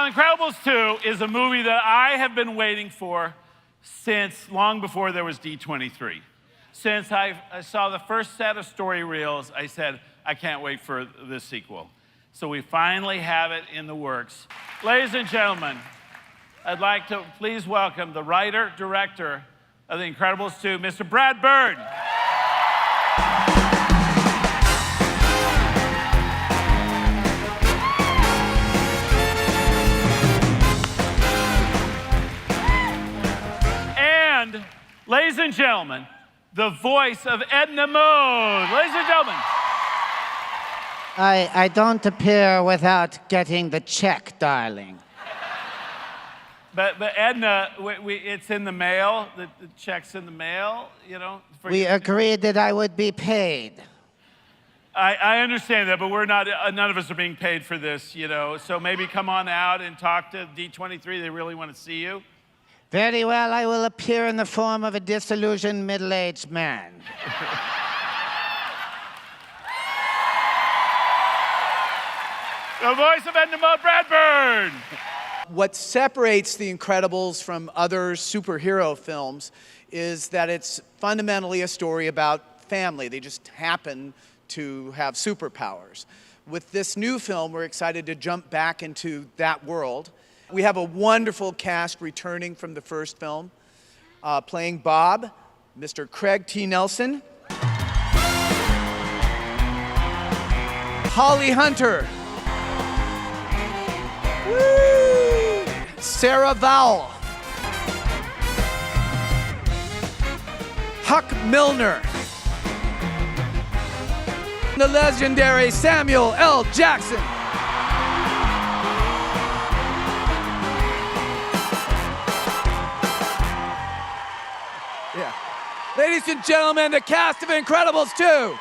Incredibles 2 is a movie that I have been waiting for since long before there was D23. Since I saw the first set of story reels, I said, I can't wait for this sequel. So we finally have it in the works. Ladies and gentlemen, I'd like to please welcome the writer, director of The Incredibles 2, Mr. Brad Bird. And, ladies and gentlemen, the voice of Edna Mode. Ladies and gentlemen. I don't appear without getting the check, darling. But Edna, it's in the mail. The check's in the mail, you know. We agreed that I would be paid. I understand that, but we're not. None of us are being paid for this, you know. So maybe come on out and talk to D23. They really want to see you. Very well, I will appear in the form of a disillusioned middle-aged man. The voice of Edna Mode, Brad Bird. What separates The Incredibles from other superhero films is that it's fundamentally a story about family. They just happen to have superpowers. With this new film, we're excited to jump back into that world. We have a wonderful cast returning from the first film. Playing Bob, Mr. Craig T. Nelson. Holly Hunter. Woo! Sarah Vowell. Huck Milner. The legendary Samuel L. Jackson. Yeah. Ladies and gentlemen, the cast of Incredibles 2.